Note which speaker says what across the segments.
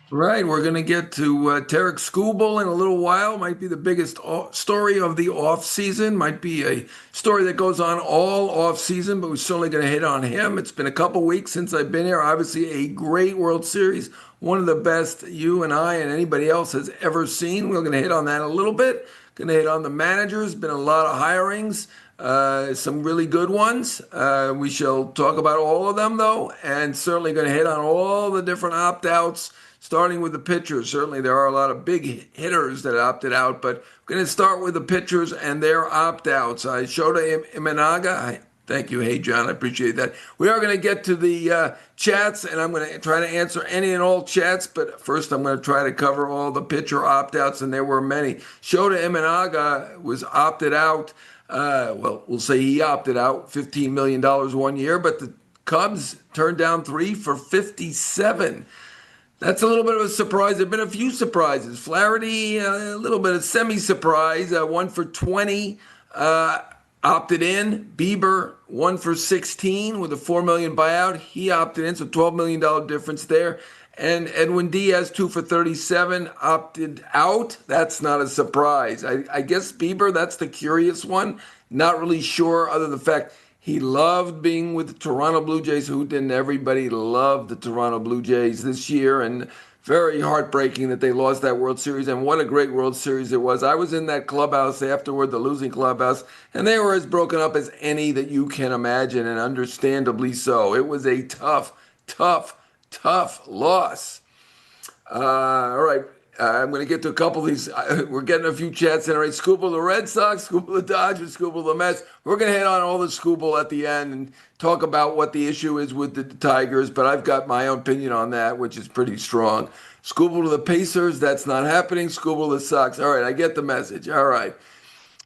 Speaker 1: Right, we're going to get to Tarek Skubal in a little while. Might be the biggest story of the off season. Might be a story that goes on all off season, but we're certainly going to hit on him. It's been a couple weeks since I've been here. Obviously, a great World Series, one of the best you and I and anybody else has ever seen. We're going to hit on that a little bit. Going to hit on the managers. Been a lot of hirings, some really good ones. We shall talk about all of them though, and certainly going to hit on all the different opt outs starting with the pitchers. Certainly, there are a lot of big hitters that opted out, but we're going to start with the pitchers and their opt-outs. Shota Imanaga. Thank you. Hey, John, I appreciate that. We are going to get to the chats, and I'm going to try to answer any and all chats, but first I'm going to try to cover all the pitcher opt-outs, and there were many. Shota Imanaga was opted out. Well, we'll say he opted out $15 million 1 year, but the Cubs turned down three for 57. That's a little bit of a surprise. There have been a few surprises. Flaherty, a little bit of semi-surprise, one for 20, opted in. Bieber, one for 16 with a $4 million buyout. He opted in, so $12 million difference there. And Edwin Diaz, two for 37, opted out. That's not a surprise. I guess Bieber, that's the curious one. Not really sure, other than the fact he loved being with the Toronto Blue Jays. Who didn't? Everybody loved the Toronto Blue Jays this year, and very heartbreaking that they lost that World Series. And what a great World Series it was. I was in that clubhouse afterward, the losing clubhouse, and they were as broken up as any that you can imagine, and understandably so. It was a tough, tough, tough loss. All right. I'm going to get to a couple of these. We're getting a few chats in. All right, Scooble the Red Sox, Scooble the Dodgers, Scooble the Mets. We're going to hit on all the Scooble at the end and talk about what the issue is with the Tigers, but I've got my own opinion on that, which is pretty strong. Scooble to the Pacers, that's not happening. Scooble the Sox. All right, I get the message. All right.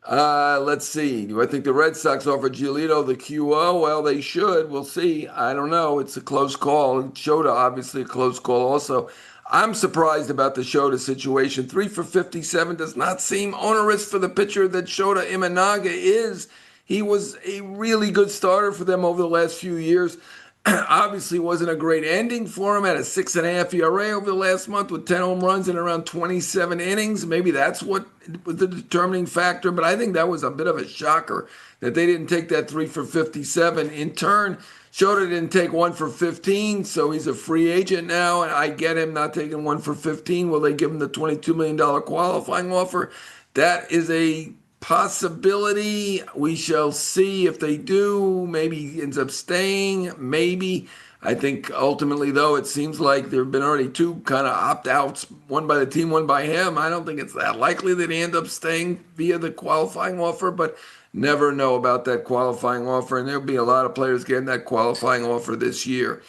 Speaker 1: Let's see. Do I think the Red Sox offer Giolito the QO? Well, they should. We'll see. I don't know. It's a close call. Shota, obviously, a close call also. I'm surprised about the Shota situation. 3 for 57 does not seem onerous for the pitcher that Shota Imanaga is. He was a really good starter for them over the last few years. Obviously wasn't a great ending for him. Had a 6.5 ERA over the last month with 10 home runs in around 27 innings. Maybe that's what was the determining factor, but I think that was a bit of a shocker that they didn't take that 3 for 57. In turn, Shota didn't take 1 for 15, so he's a free agent now, and I get him not taking 1 for 15. Will they give him the $22 million qualifying offer? That is a possibility. We shall see if they do. Maybe he ends up staying. Maybe. I think ultimately, though, it seems like there have been already two kind of opt-outs, one by the team, one by him. I don't think it's that likely that he ends up staying via the qualifying offer, but never know about that qualifying offer. And there'll be a lot of players getting that qualifying offer this year.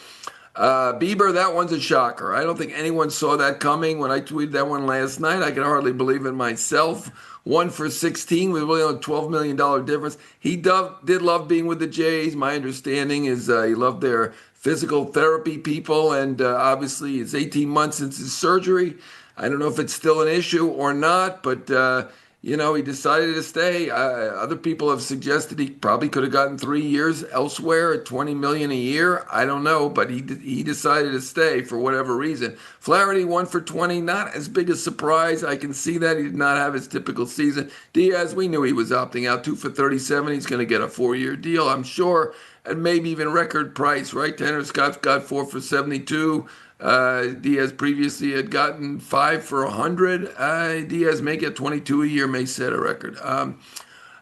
Speaker 1: Bieber, that one's a shocker. I don't think anyone saw that coming. When I tweeted that one last night, I could hardly believe it myself. 1 for 16 with really only $12 million difference. He did love being with the Jays. My understanding is he loved their physical therapy people, and obviously it's 18 months since his surgery. I don't know if it's still an issue or not, but he decided to stay. Other people have suggested he probably could have gotten 3 years elsewhere at $20 million a year. I don't know, but he decided to stay for whatever reason. Flaherty 1 for 20, not as big a surprise. I can see that he did not have his typical season. Diaz, we knew he was opting out. 2 for 37. He's going to get a 4-year deal, I'm sure, and maybe even record price, right? Tanner Scott's got 4 for 72. Diaz previously had gotten 5 for 100. Diaz may get 22 a year, may set a record.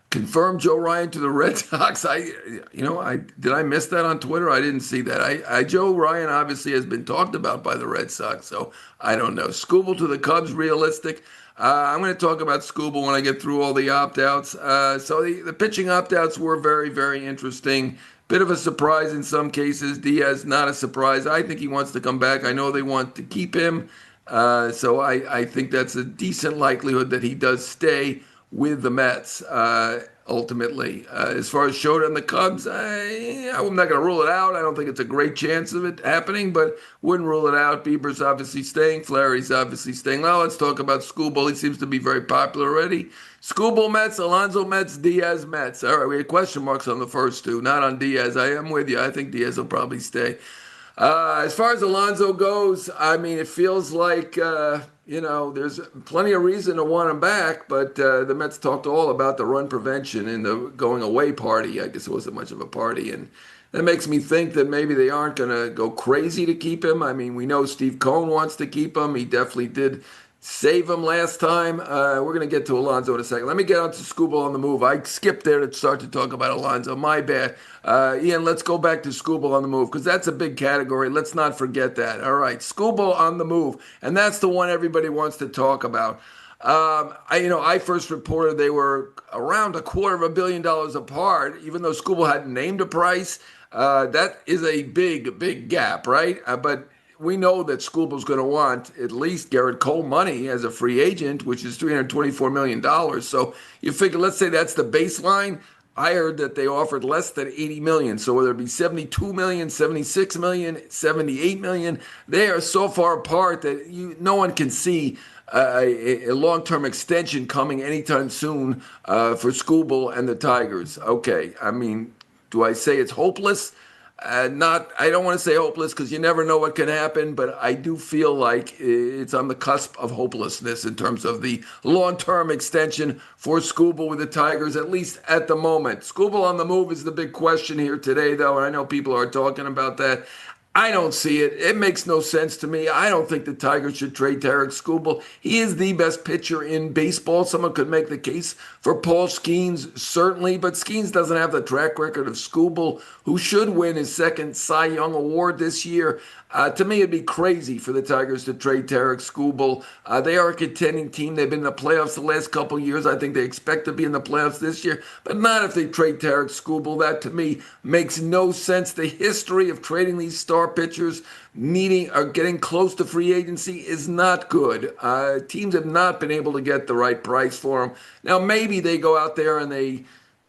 Speaker 1: Confirmed Joe Ryan to the Red Sox. Did I miss that on Twitter? I didn't see that. Joe Ryan obviously has been talked about by the Red Sox, so I don't know. Skubal to the Cubs, realistic. I'm going to talk about Skubal when I get through all the opt-outs. So the pitching opt-outs were very, very interesting. Bit of a surprise in some cases. Diaz, not a surprise. I think he wants to come back. I know they want to keep him. So I think that's a decent likelihood that he does stay with the Mets ultimately. As far as Shota and the Cubs, I'm not going to rule it out. I don't think it's a great chance of it happening, but wouldn't rule it out. Bieber's obviously staying. Flaherty's obviously staying. Now let's talk about Skubal. He seems to be very popular already. Skubal Mets, Alonso Mets, Diaz Mets. All right, we had question marks on the first two, not on Diaz. I am with you. I think Diaz will probably stay. As far as Alonso goes, I mean, it feels like, there's plenty of reason to want him back, but the Mets talked all about the run prevention and the going away party. I guess it wasn't much of a party. And that makes me think that maybe they aren't going to go crazy to keep him. I mean, we know Steve Cohen wants to keep him. He definitely did save him last time. We're going to get to Alonso in a second. Let me get on to Scooble on the move. I skipped there to start to talk about Alonso. My bad. Ian, let's go back to Scooble on the move because that's a big category. Let's not forget that. All right, Scooble on the move, and that's the one everybody wants to talk about. I first reported they were around $250 million apart, even though Scooble hadn't named a price. That is a big, big gap, right? But we know that Scooble's going to want at least Garrett Cole money as a free agent, which is $324 million. So you figure, let's say that's the baseline. I heard that they offered less than 80 million. So whether it be 72 million, 76 million, 78 million, they are so far apart that no one can see a long-term extension coming anytime soon for Scooble and the Tigers. Okay, I mean, do I say it's hopeless? I don't want to say hopeless because you never know what can happen, but I do feel like it's on the cusp of hopelessness in terms of the long-term extension for Scooble with the Tigers, at least at the moment. Scooble on the move is the big question here today, though, and I know people are talking about that. I don't see it. It makes no sense to me. I don't think the Tigers should trade Tarik Skubal. He is the best pitcher in baseball. Someone could make the case for Paul Skeens, certainly, but Skeens doesn't have the track record of Skubal, who should win his second Cy Young Award this year. To me, it'd be crazy for the Tigers to trade Tarik Skubal. They are a contending team. They've been in the playoffs the last couple of years. I think they expect to be in the playoffs this year, but not if they trade Tarik Skubal. That, to me, makes no sense. The history of trading these star pitchers needing or getting close to free agency is not good. Teams have not been able to get the right price for them. Now, maybe they go out there and they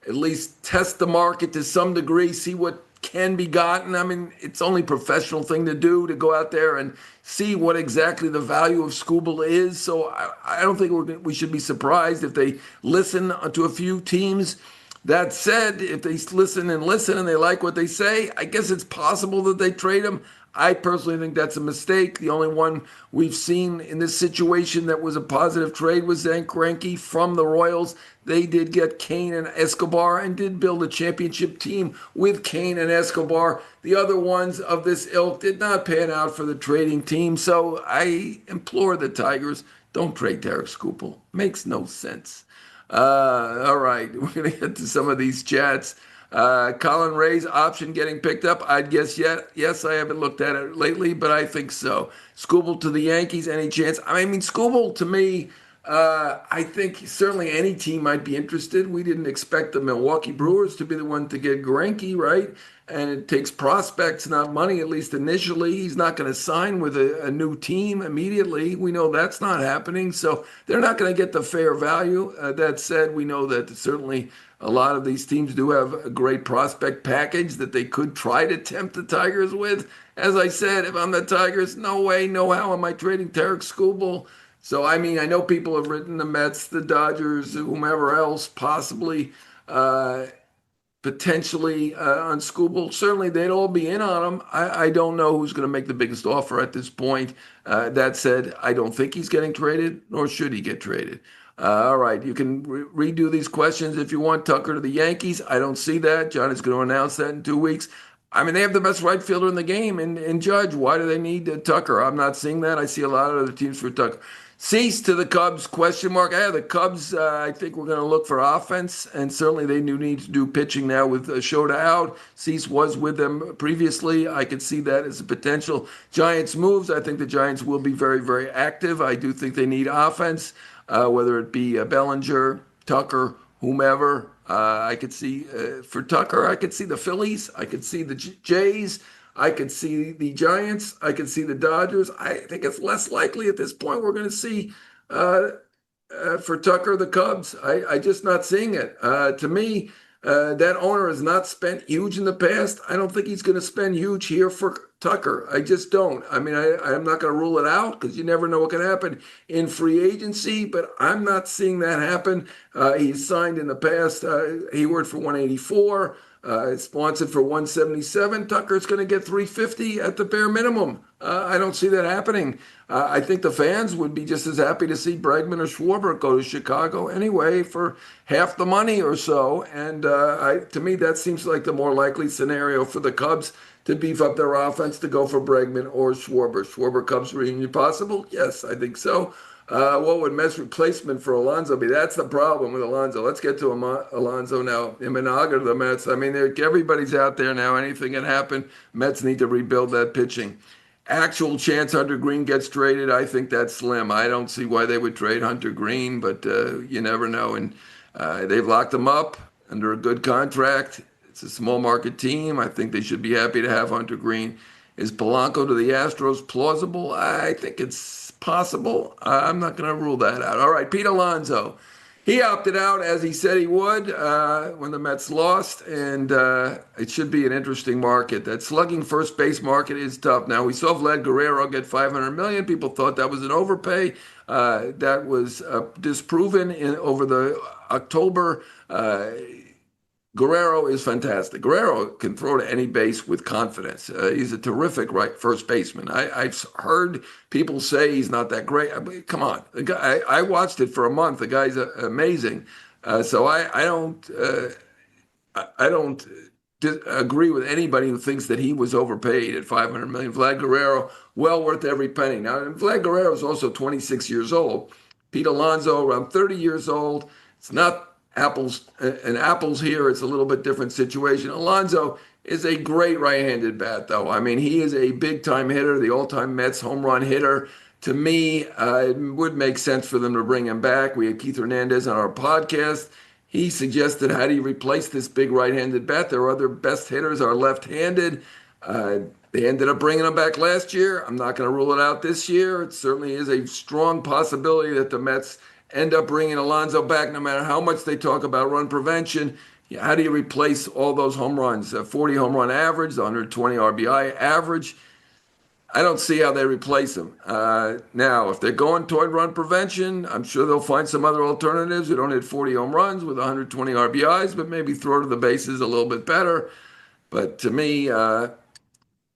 Speaker 1: at least test the market to some degree, see what can be gotten. I mean, it's only a professional thing to do to go out there and see what exactly the value of Scooble is. So I don't think we should be surprised if they listen to a few teams. That said, if they listen and they like what they say, I guess it's possible that they trade him. I personally think that's a mistake. The only one we've seen in this situation that was a positive trade was Zach Greinke from the Royals. They did get Kane and Escobar and did build a championship team with Kane and Escobar. The other ones of this ilk did not pan out for the trading team. So I implore the Tigers, don't trade Tarik Skubal. Makes no sense. All right, we're going to get to some of these chats. Colin Ray's option getting picked up. I'd guess yes, I haven't looked at it lately, but I think so. Skubal to the Yankees, any chance? I mean, Skubal to me, I think certainly any team might be interested. We didn't expect the Milwaukee Brewers to be the one to get Greinke, right? And it takes prospects, not money, at least initially. He's not going to sign with a new team immediately. We know that's not happening. So they're not going to get the fair value. That said, we know that certainly a lot of these teams do have a great prospect package that they could try to tempt the Tigers with. As I said, if I'm the Tigers, no way, no how am I trading Tarik Skubal. So, I mean, I know people have written the Mets, the Dodgers, whomever else, possibly, potentially on Skubal. Certainly, they'd all be in on him. I don't know who's going to make the biggest offer at this point. That said, I don't think he's getting traded, nor should he get traded. All right, you can redo these questions if you want. Tucker to the Yankees. I don't see that. John is going to announce that in 2 weeks. I mean, they have the best right fielder in the game in Judge. Why do they need Tucker? I'm not seeing that. I see a lot of other teams for Tucker. Cease to the Cubs, question mark. Yeah, the Cubs, I think we're going to look for offense, and certainly they do need to do pitching now with Shota out. Cease was with them previously. I could see that as a potential. Giants moves. I think the Giants will be very, very active. I do think they need offense, whether it be Bellinger, Tucker, whomever. I could see for Tucker, I could see the Phillies. I could see the Jays. I could see the Giants. I could see the Dodgers. I think it's less likely at this point we're going to see for Tucker the Cubs. I just not seeing it. To me, that owner has not spent huge in the past. I don't think he's going to spend huge here for Tucker. I just don't. I mean, I'm not going to rule it out because you never know what can happen in free agency, but I'm not seeing that happen. He's signed in the past. He worked for 184. It's wants it for 177. Tucker's going to get 350 at the bare minimum. I don't see that happening. I think the fans would be just as happy to see Bregman or Schwarber go to Chicago anyway for half the money or so. And to me, that seems like the more likely scenario for the Cubs to beef up their offense to go for Bregman or Schwarber. Schwarber Cubs reunion possible? Yes, I think so. What would Mets replacement for Alonso be? That's the problem with Alonso. Let's get to Alonso now. Imanaga to the Mets. I mean, everybody's out there now. Anything can happen. Mets need to rebuild that pitching. Actual chance Hunter Green gets traded, I think that's slim. I don't see why they would trade Hunter Green, but you never know. And they've locked him up under a good contract. It's a small market team. I think they should be happy to have Hunter Green. Is Polanco to the Astros plausible? I think it's possible. I'm not going to rule that out. All right, Pete Alonso. He opted out as he said he would when the Mets lost, and it should be an interesting market. That slugging first base market is tough. Now, we saw Vlad Guerrero get $500 million. People thought that was an overpay. That was disproven over the October. Guerrero is fantastic. Guerrero can throw to any base with confidence. He's a terrific first baseman. I've heard people say he's not that great. I mean, come on, the guy. I watched it for a month. The guy's amazing. So I don't agree with anybody who thinks that he was overpaid at $500 million. Vlad Guerrero, well worth every penny. Now, Vlad Guerrero is also 26 years old. Pete Alonso, around 30 years old. It's not apples and apples here. It's a little bit different situation. Alonso is a great right-handed bat, though. I mean, he is a big-time hitter, the all-time Mets home run hitter. To me, it would make sense for them to bring him back. We had Keith Hernandez on our podcast. He suggested, how do you replace this big right-handed bat? Their other best hitters are left-handed. They ended up bringing him back last year. I'm not going to rule it out this year. It certainly is a strong possibility that the Mets end up bringing Alonso back, no matter how much they talk about run prevention. How do you replace all those home runs? 40 home run average, 120 RBI average. I don't see how they replace him. Now, if they're going toward run prevention, I'm sure they'll find some other alternatives who don't hit 40 home runs with 120 RBIs, but maybe throw to the bases a little bit better. But to me, to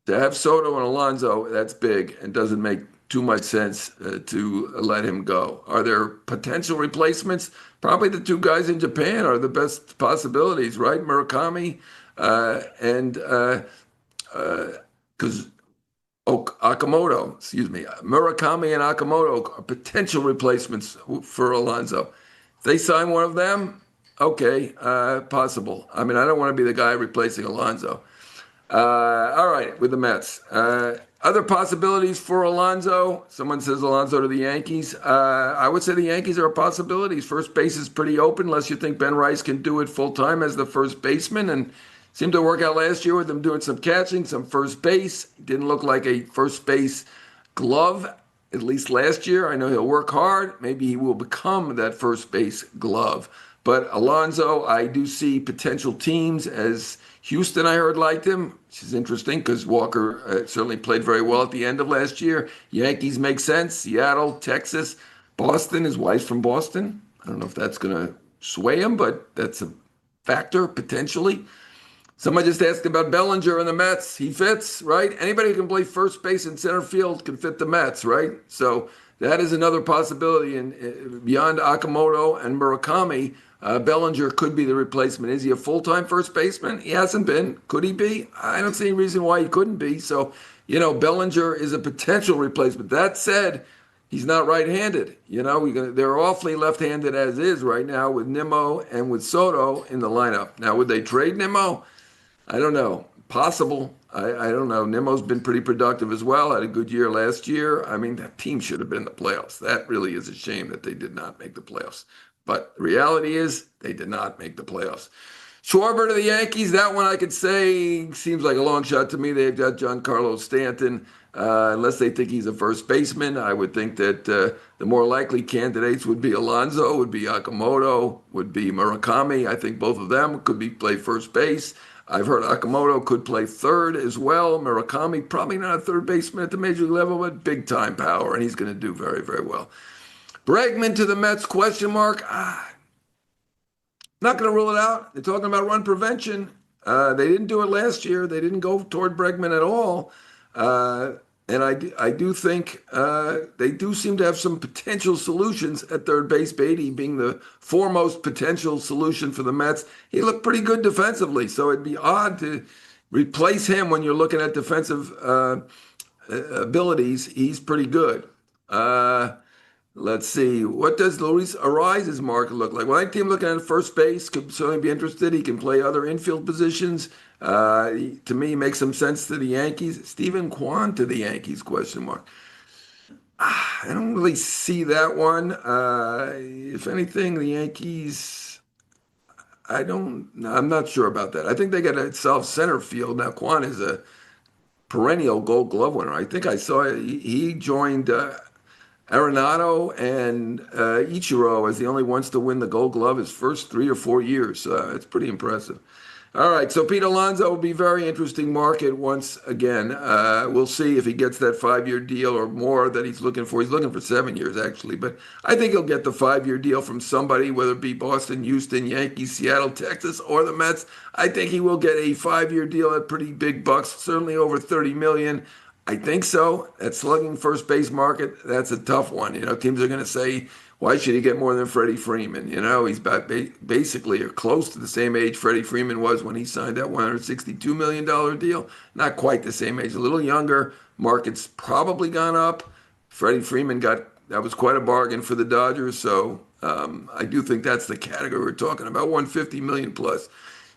Speaker 1: have Soto and Alonso, that's big and doesn't make too much sense to let him go. Are there potential replacements? Probably the two guys in Japan are the best possibilities, right? Murakami and Akamoto, excuse me. Murakami and Akamoto are potential replacements for Alonso. If they sign one of them, okay, possible. I mean, I don't want to be the guy replacing Alonso. All right, with the Mets. Other possibilities for Alonso. Someone says Alonso to the Yankees. I would say the Yankees are a possibility. First base is pretty open unless you think Ben Rice can do it full time as the first baseman. And seemed to work out last year with them doing some catching, some first base. Didn't look like a first base glove, at least last year. I know he'll work hard. Maybe he will become that first base glove. But Alonso, I do see potential teams as Houston, I heard, liked him, which is interesting because Walker certainly played very well at the end of last year. Yankees make sense. Seattle, Texas, Boston. His wife's from Boston. I don't know if that's going to sway him, but that's a factor potentially. Somebody just asked about Bellinger and the Mets. He fits, right? Anybody who can play first base and center field can fit the Mets, right? So that is another possibility. And beyond Akamoto and Murakami, Bellinger could be the replacement. Is he a full-time first baseman? He hasn't been. Could he be? I don't see any reason why he couldn't be. So, Bellinger is a potential replacement. That said, he's not right-handed. They're awfully left-handed as is right now with Nimmo and with Soto in the lineup. Now, would they trade Nimmo? I don't know. Possible. I don't know. Nimmo's been pretty productive as well. Had a good year last year. I mean, that team should have been in the playoffs. That really is a shame that they did not make the playoffs. But the reality is they did not make the playoffs. Schwarber to the Yankees, that one I could say seems like a long shot to me. They've got Giancarlo Stanton. Unless they think he's a first baseman, I would think that the more likely candidates would be Alonso, would be Akamoto, would be Murakami. I think both of them could play first base. I've heard Akamoto could play third as well. Murakami, probably not a third baseman at the major league level, but big-time power, and he's going to do very, very well. Bregman to the Mets, question mark. Not going to rule it out. They're talking about run prevention. They didn't do it last year. They didn't go toward Bregman at all. Uh, and I do think they do seem to have some potential solutions at third base, Beatty being the foremost potential solution for the Mets. He looked pretty good defensively, so it'd be odd to replace him when you're looking at defensive abilities. He's pretty good. Uh, Let's see. What does Luis Ariza's market look like? Well, I team looking at first base could certainly be interested. He can play other infield positions. To me, makes some sense to the Yankees. Stephen Kwan to the Yankees? Question mark. I don't really see that one. If anything, the Yankees. I don't. I'm not sure about that. I think they got to solve center field now. Kwan is a perennial Gold Glove winner. I think I saw he joined. Arenado and Ichiro as the only ones to win the Gold Glove his first 3 or 4 years. It's pretty impressive. All right, so Pete Alonso will be very interesting market once again. We'll see if he gets that 5-year deal or more that he's looking for. He's looking for 7 years actually, but I think he'll get the 5-year deal from somebody, whether it be Boston, Houston, Yankees, Seattle, Texas, or the Mets. I think he will get a 5-year deal at pretty big bucks, certainly over 30 million. I think so. That slugging first base market, that's a tough one. Teams are going to say, why should he get more than Freddie Freeman? He's about basically or close to the same age Freddie Freeman was when he signed that $162 million deal. Not quite the same age, a little younger. Market's probably gone up. Freddie Freeman that was quite a bargain for the Dodgers. So I do think that's the category we're talking about, 150 million plus.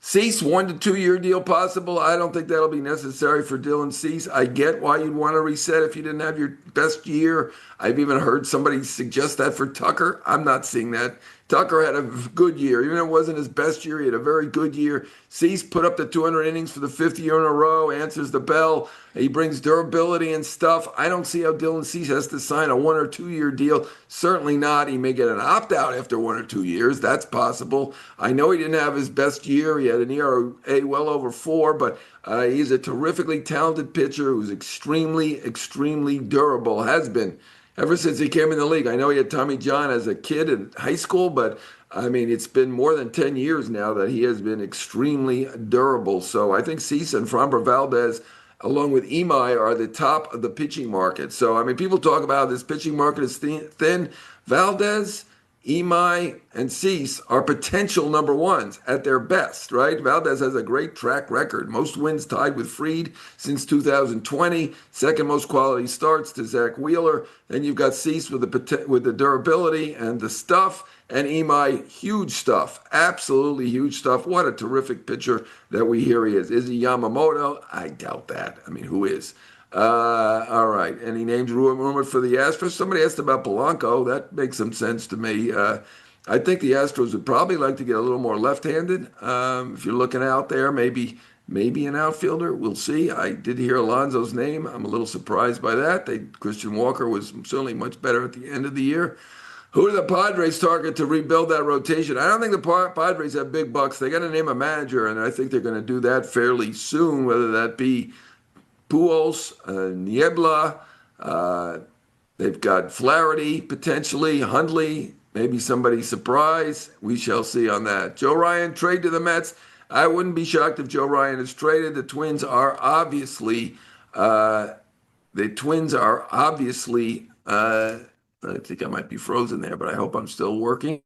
Speaker 1: Cease, 1 to 2 year deal possible. I don't think that'll be necessary for Dylan Cease. I get why you'd want to reset if you didn't have your best year. I've even heard somebody suggest that for Tucker. I'm not seeing that. Tucker had a good year. Even if it wasn't his best year, he had a very good year. Cease put up the 200 innings for the 5th year in a row, answers the bell. He brings durability and stuff. I don't see how Dylan Cease has to sign a 1 or 2 year deal. Certainly not. He may get an opt-out after 1 or 2 years. That's possible. I know he didn't have his best year. He had an ERA well over 4, but he's a terrifically talented pitcher who's extremely, extremely durable, has been ever since he came in the league. I know he had Tommy John as a kid in high school, but I mean, it's been more than 10 years now that he has been extremely durable. So I think Cease and Framber Valdez, along with Imai, are the top of the pitching market. So, I mean, people talk about this pitching market is thin. Valdez, Imai, and Cease are potential number ones at their best, right? Valdez has a great track record. Most wins tied with Fried since 2020. Second most quality starts to Zach Wheeler. Then you've got Cease with the durability and the stuff. And Imai, huge stuff, absolutely huge stuff. What a terrific pitcher that we hear he is. Is he Yamamoto? I doubt that. I mean, who is? All right. Any names rumored for the Astros? Somebody asked about Polanco. That makes some sense to me. I think the Astros would probably like to get a little more left-handed. If you're looking out there, maybe an outfielder. We'll see. I did hear Alonso's name. I'm a little surprised by that. Christian Walker was certainly much better at the end of the year. Who are the Padres target to rebuild that rotation? I don't think the Padres have big bucks. They got to name a manager, and I think they're going to do that fairly soon, whether that be Pujols, Niebla. They've got Flaherty, potentially, Hundley, maybe somebody surprise. We shall see on that. Joe Ryan, trade to the Mets. I wouldn't be shocked if Joe Ryan is traded. The Twins are obviously, uh, I think I might be frozen there, but I hope I'm still working.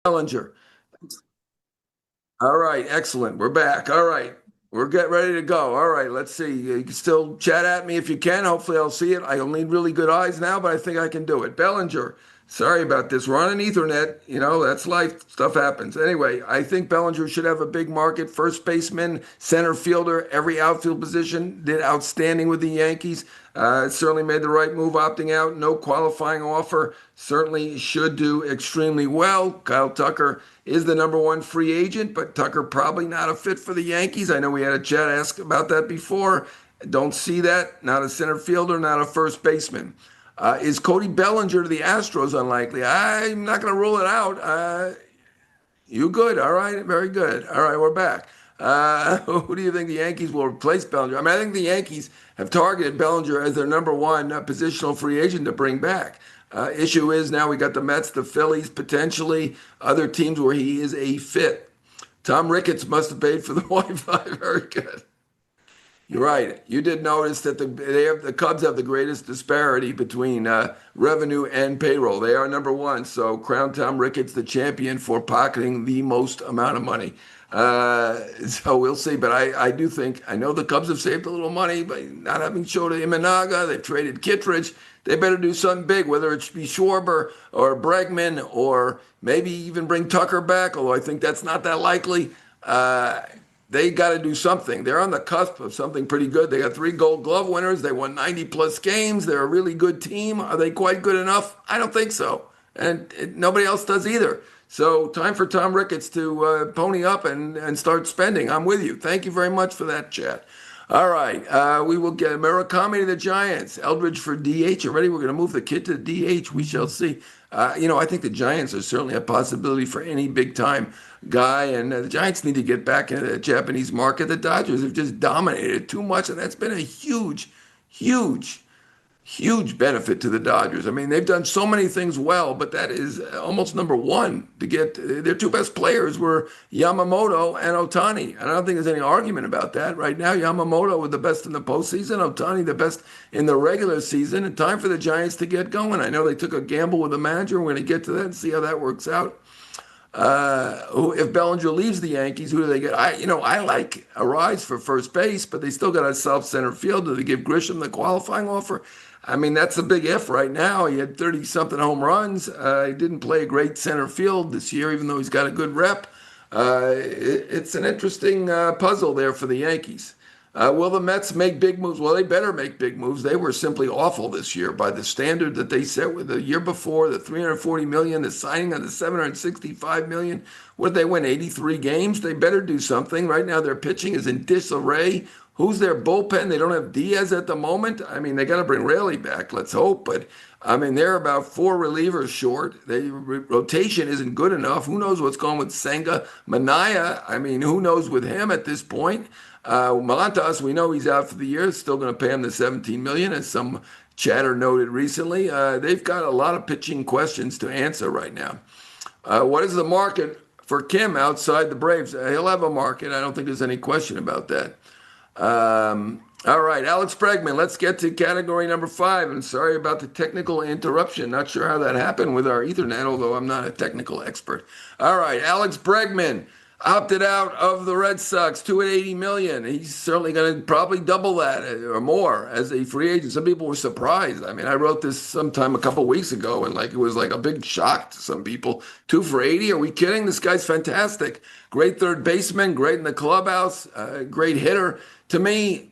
Speaker 1: Bellinger. All right, excellent. We're back. All right. We're getting ready to go. All right, let's see. You can still chat at me if you can. Hopefully, I'll see it. I'll need really good eyes now, but I think I can do it. Bellinger. Sorry about this. We're on an Ethernet. You know, that's life. Stuff happens. Anyway, I think Bellinger should have a big market. First baseman, center fielder, every outfield position. Did outstanding with the Yankees. Certainly made the right move opting out. No qualifying offer. Certainly should do extremely well. Kyle Tucker is the number one free agent, but Tucker probably not a fit for the Yankees. I know we had a chat ask about that before. Don't see that. Not a center fielder, not a first baseman. Is Cody Bellinger to the Astros unlikely? I'm not going to rule it out. You good? All right, very good. All right, we're back. Who do you think the Yankees will replace Bellinger? I mean, I think the Yankees have targeted Bellinger as their number one positional free agent to bring back. Issue is now we got the Mets, the Phillies, potentially other teams where he is a fit. Tom Ricketts must have paid for the Wi-Fi. Very good. You're right. You did notice that the Cubs have the greatest disparity between revenue and payroll. They are number one. So crown Tom Ricketts the champion for pocketing the most amount of money. So we'll see. But I do think, I know the Cubs have saved a little money by not having Shota Imanaga. They've traded Kittredge. They better do something big, whether it be Schwarber or Bregman or maybe even bring Tucker back, although I think that's not that likely. They got to do something. They're on the cusp of something pretty good. They got 3 Gold Glove winners. They won 90-plus games. They're a really good team. Are they quite good enough? I don't think so. And nobody else does either. So time for Tom Ricketts to pony up and start spending. I'm with you. Thank you very much for that, chat. All right. We will get Murakami to the Giants. Eldridge for DH already. We're going to move the kid to the DH. We shall see. I think the Giants are certainly a possibility for any big-time guy, and the Giants need to get back into the Japanese market. The Dodgers have just dominated too much, and that's been a huge, huge, huge benefit to the Dodgers. I mean, they've done so many things well, but that is almost number one to get. Their 2 best players were Yamamoto and Ohtani. And I don't think there's any argument about that. Right now, Yamamoto was the best in the postseason, Ohtani the best in the regular season, and time for the Giants to get going. I know they took a gamble with the manager. We're going to get to that and see how that works out. If Bellinger leaves the Yankees, who do they get? I like a rise for first base, but they still got a self center field. Do they give Grisham the qualifying offer? I mean, that's a big if right now. He had 30-something home runs. He didn't play a great center field this year, even though he's got a good rep. It's an interesting puzzle there for the Yankees. Will the Mets make big moves? Well, they better make big moves. They were simply awful this year by the standard that they set with the year before, the $340 million, the signing of the $765 million. What did they win, 83 games? They better do something. Right now, their pitching is in disarray. Who's their bullpen? They don't have Diaz at the moment. I mean, they got to bring Raley back, let's hope. But, I mean, they're about 4 relievers short. Rotation isn't good enough. Who knows what's going with Senga? Manaya, I mean, who knows with him at this point? Malantas, we know he's out for the year. Still going to pay him the $17 million, as some chatter noted recently. They've got a lot of pitching questions to answer right now. What is the market for Kim outside the Braves? He'll have a market. I don't think there's any question about that. All right, Alex Bregman. Let's get to category number 5. And sorry about the technical interruption. Not sure how that happened with our Ethernet, although I'm not a technical expert. All right, Alex Bregman opted out of the Red Sox, $280 million. He's certainly going to probably double that or more as a free agent. Some people were surprised. I mean, I wrote this sometime a couple weeks ago, and it was like a big shock to some people. 2 for 80? Are we kidding? This guy's fantastic. Great third baseman, great in the clubhouse, great hitter. To me,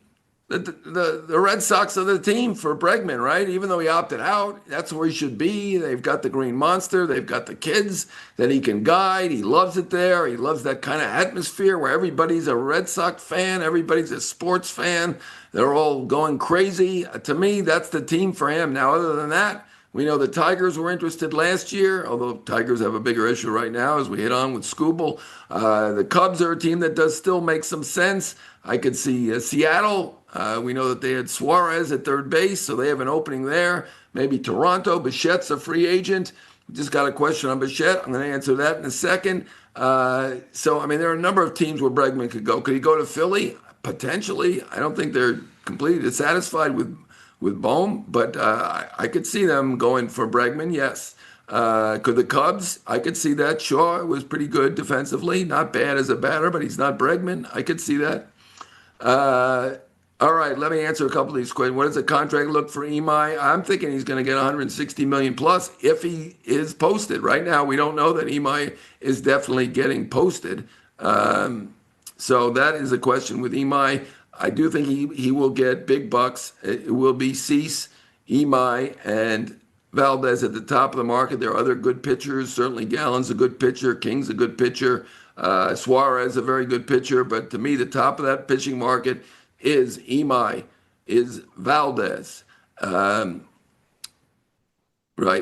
Speaker 1: the Red Sox are the team for Bregman, right? Even though he opted out, that's where he should be. They've got the Green Monster. They've got the kids that he can guide. He loves it there. He loves that kind of atmosphere where everybody's a Red Sox fan. Everybody's a sports fan. They're all going crazy. To me, that's the team for him. Now, other than that, we know the Tigers were interested last year, although Tigers have a bigger issue right now as we hit on with Skubal. The Cubs are a team that does still make some sense. I could see Seattle. We know that they had Suarez at third base, so they have an opening there. Maybe Toronto. Bichette's a free agent. Just got a question on Bichette. I'm going to answer that in a second. So, I mean, there are a number of teams where Bregman could go. Could he go to Philly? Potentially. I don't think they're completely dissatisfied with Bohm, but I could see them going for Bregman, yes. Could the Cubs? I could see that. Shaw was pretty good defensively, not bad as a batter, but he's not Bregman. I could see that. Uh, all right, let me answer a couple of these questions. What does the contract look for Imai? I'm thinking he's going to get 160 million plus if he is posted. Right now, we don't know that Imai is definitely getting posted. So that is a question with Imai. I do think he will get big bucks. It will be Cease, Imai, and Valdez at the top of the market. There are other good pitchers. Certainly, Gallen's a good pitcher. King's a good pitcher. Suarez a very good pitcher. But to me, the top of that pitching market is Imai, is Valdez, right?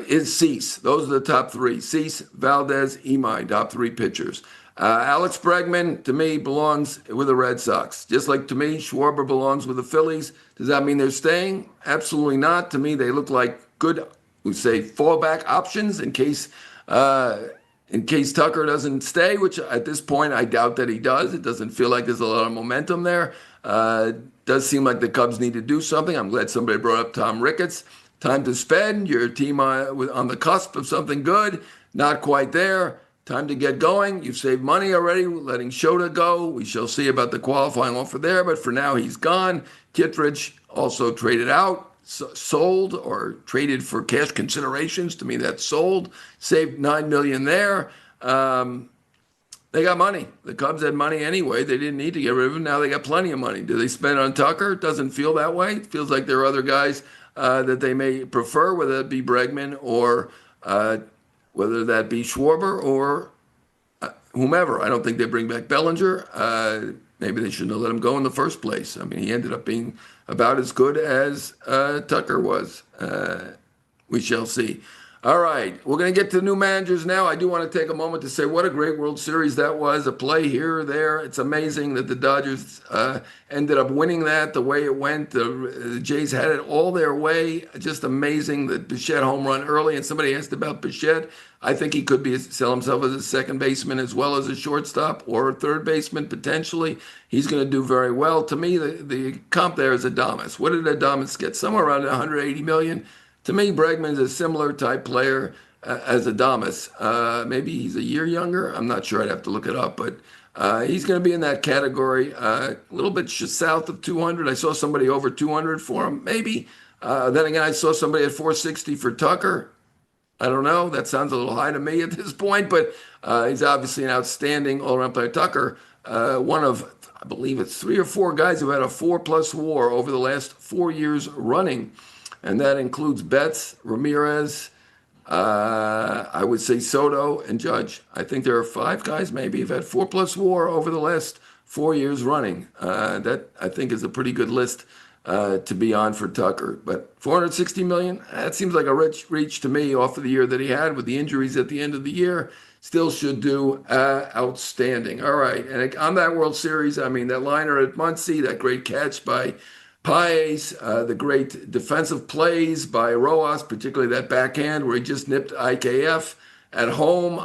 Speaker 1: Is Cease. Those are the top three. Cease, Valdez, Imai, top three pitchers. Alex Bregman, to me, belongs with the Red Sox. Just like to me, Schwarber belongs with the Phillies. Does that mean they're staying? Absolutely not. To me, they look like good, we say, fallback options in case Tucker doesn't stay, which at this point I doubt that he does. It doesn't feel like there's a lot of momentum there. Does seem like the Cubs need to do something. I'm glad somebody brought up Tom Ricketts. Time to spend. Your team on the cusp of something good. Not quite there. Time to get going. You've saved money already, letting Shota go. We shall see about the qualifying offer there, but for now he's gone. Kittredge also traded out, sold or traded for cash considerations. To me, that's sold. Saved $9 million there. They got money. The Cubs had money anyway. They didn't need to get rid of him. Now they got plenty of money. Do they spend on Tucker? It doesn't feel that way. It feels like there are other guys that they may prefer, whether it be Bregman or whether that be Schwarber or whomever. I don't think they bring back Bellinger. Maybe they shouldn't have let him go in the first place. I mean, he ended up being about as good as Tucker was. We shall see. All right, we're going to get to new managers now. I do want to take a moment to say what a great World Series that was. A play here or there. It's amazing that the Dodgers ended up winning that the way it went. The Jays had it all their way. Just amazing that Bichette home run early. And somebody asked about Bichette. I think he could sell himself as a second baseman as well as a shortstop or a third baseman potentially. He's going to do very well. To me, the comp there is Adames. What did Adames get? Somewhere around 180 million. To me, Bregman's a similar type player as Adames. Maybe he's a year younger. I'm not sure. I'd have to look it up. But he's going to be in that category, a little bit south of 200. I saw somebody over 200 for him, maybe. Then again, I saw somebody at 460 for Tucker. I don't know. That sounds a little high to me at this point. But he's obviously an outstanding all-around player. Tucker, one of, I believe it's 3 or 4 guys who had a 4+ WAR over the last 4 years running. And that includes Betts, Ramirez, I would say Soto, and Judge. I think there are 5 guys maybe who've had 4+ WAR over the last 4 years running. That, I think, is a pretty good list to be on for Tucker. But 460 million, that seems like a rich reach to me off of the year that he had with the injuries at the end of the year. Still should do outstanding. All right, and on that World Series, I mean, that liner at Muncie, that great catch by Paez, the great defensive plays by Rojas, particularly that backhand where he just nipped IKF at home.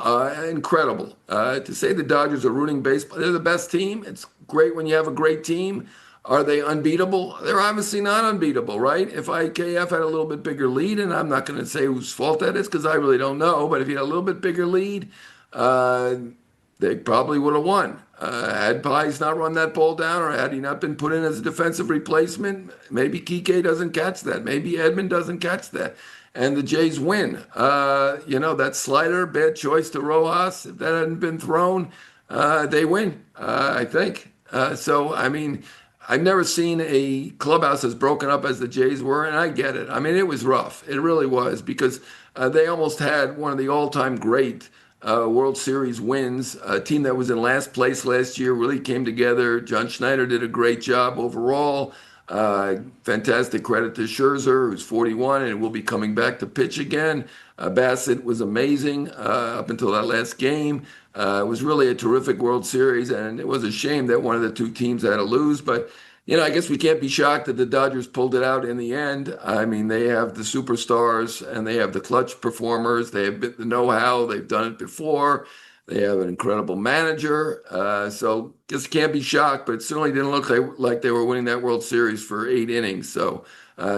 Speaker 1: Incredible. To say the Dodgers are ruining baseball, they're the best team. It's great when you have a great team. Are they unbeatable? They're obviously not unbeatable, right? If IKF had a little bit bigger lead, and I'm not going to say whose fault that is because I really don't know, but if he had a little bit bigger lead, they probably would have won. Had Paez not run that ball down, or had he not been put in as a defensive replacement, maybe Kike doesn't catch that. Maybe Edman doesn't catch that. And the Jays win. That slider, bad choice to Rojas. If that hadn't been thrown, they win, I think. So, I mean, I've never seen a clubhouse as broken up as the Jays were, and I get it. I mean, it was rough. It really was, because they almost had one of the all-time great World Series wins. A team that was in last place last year really came together. John Schneider did a great job overall. Fantastic credit to Scherzer, who's 41 and will be coming back to pitch again. Bassett was amazing up until that last game. It was really a terrific World Series, and it was a shame that one of the 2 teams had to lose. But I guess we can't be shocked that the Dodgers pulled it out in the end. I mean, they have the superstars and they have the clutch performers. They have the know-how. They've done it before. They have an incredible manager. So just can't be shocked, but it certainly didn't look like they were winning that World Series for 8 innings. So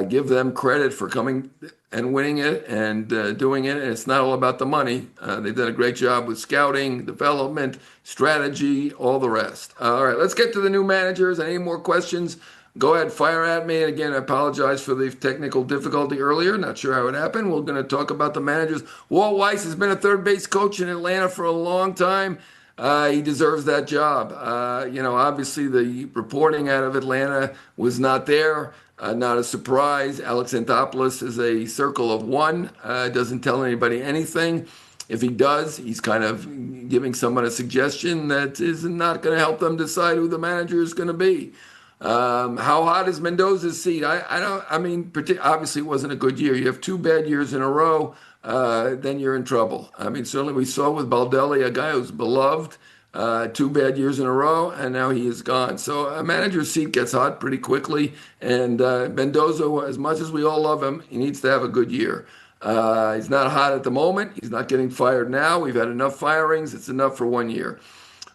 Speaker 1: give them credit for coming and winning it and doing it. And it's not all about the money. They've done a great job with scouting, development, strategy, all the rest. All right, let's get to the new managers. Any more questions? Go ahead, fire at me. And again, I apologize for the technical difficulty earlier. Not sure how it happened. We're going to talk about the managers. Walt Weiss has been a third base coach in Atlanta for a long time. He deserves that job. Obviously the reporting out of Atlanta was not there. Not a surprise. Alex Anthopoulos is a circle of one. Doesn't tell anybody anything. If he does, he's kind of giving someone a suggestion that is not going to help them decide who the manager is going to be. How hot is Mendoza's seat? Obviously it wasn't a good year. You have 2 bad years in a row, then you're in trouble. I mean, certainly we saw with Baldelli, a guy who's beloved, 2 bad years in a row, and now he is gone. So a manager's seat gets hot pretty quickly, and Mendoza, as much as we all love him, he needs to have a good year. He's not hot at the moment. He's not getting fired now. We've had enough firings. It's enough for 1 year.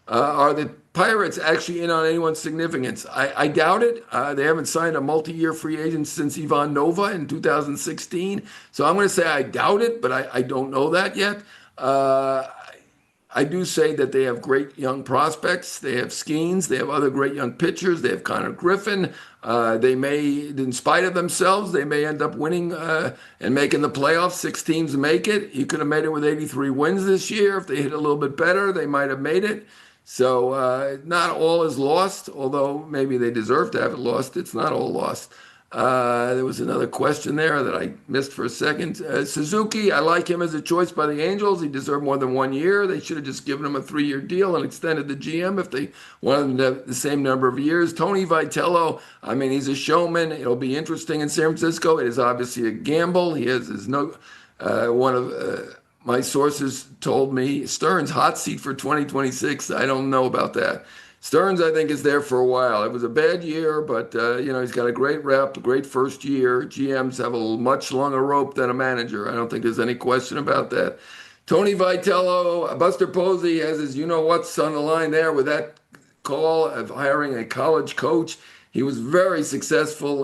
Speaker 1: Are the Pirates actually in on anyone's significance? I doubt it. They haven't signed a multi-year free agent since Ivan Nova in 2016. So I'm going to say I doubt it, but I don't know that yet. I do say that they have great young prospects. They have Skeens. They have other great young pitchers. They have Connor Griffin. They may, in spite of themselves, they may end up winning and making the playoffs. 6 teams make it. You could have made it with 83 wins this year. If they hit a little bit better, they might have made it. So not all is lost, although maybe they deserve to have it lost. It's not all lost. There was another question there that I missed for a second. Suzuki, I like him as a choice by the Angels. He deserved more than 1 year. They should have just given him a 3-year deal and extended the GM if they wanted him to have the same number of years. Tony Vitello, I mean, he's a showman. It'll be interesting in San Francisco. It is obviously a gamble. He has one of my sources told me Stearns hot seat for 2026. I don't know about that. Stearns, I think, is there for a while. It was a bad year, but he's got a great rep, a great first year. GMs have a much longer rope than a manager. I don't think there's any question about that. Tony Vitello, Buster Posey has his you-know-what's on the line there with that call of hiring a college coach. He was very successful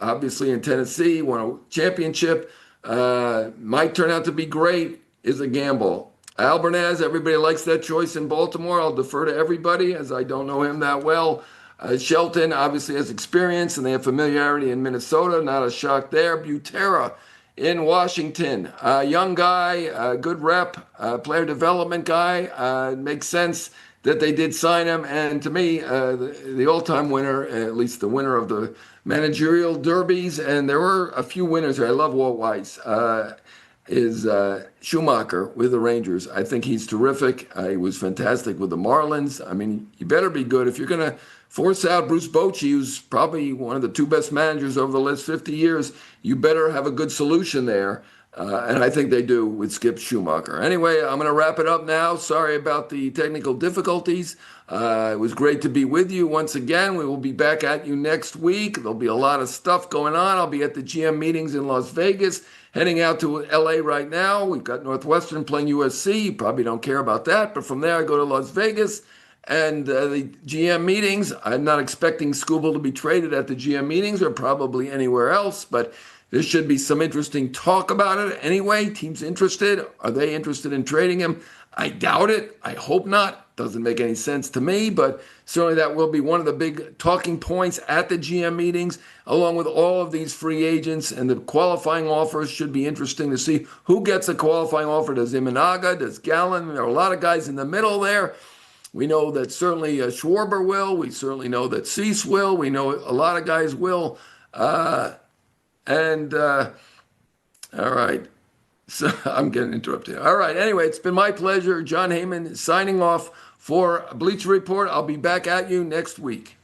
Speaker 1: obviously in Tennessee, won a championship. Might turn out to be great, is a gamble. Albernaz, everybody likes that choice in Baltimore. I'll defer to everybody as I don't know him that well. Shelton obviously has experience and they have familiarity in Minnesota. Not a shock there. Butera in Washington. Young guy, good rep, player development guy. Makes sense that they did sign him. And to me, the all-time winner, at least the winner of the managerial derbies, and there were a few winners here. I love Walt Weiss. Is Schumacher with the Rangers. I think he's terrific. He was fantastic with the Marlins. I mean, you better be good. If you're going to force out Bruce Bochy, who's probably one of the 2 best managers over the last 50 years, you better have a good solution there. And I think they do with Skip Schumacher. Anyway, I'm going to wrap it up now. Sorry about the technical difficulties. It was great to be with you once again. We will be back at you next week. There'll be a lot of stuff going on. I'll be at the GM meetings in Las Vegas. Heading out to LA right now. We've got Northwestern playing USC. You probably don't care about that. But from there, I go to Las Vegas and the GM meetings. I'm not expecting Skubal to be traded at the GM meetings or probably anywhere else. But there should be some interesting talk about it. Anyway, teams interested. Are they interested in trading him? I doubt it. I hope not. Doesn't make any sense to me, but certainly that will be one of the big talking points at the GM meetings, along with all of these free agents, and the qualifying offers should be interesting to see who gets a qualifying offer. Does Imanaga, does Gallen? There are a lot of guys in the middle there. We know that certainly Schwarber will. We certainly know that Cease will. We know a lot of guys will. All right. So I'm getting interrupted. All right. Anyway, it's been my pleasure. Jon Heyman signing off for Bleacher Report. I'll be back at you next week.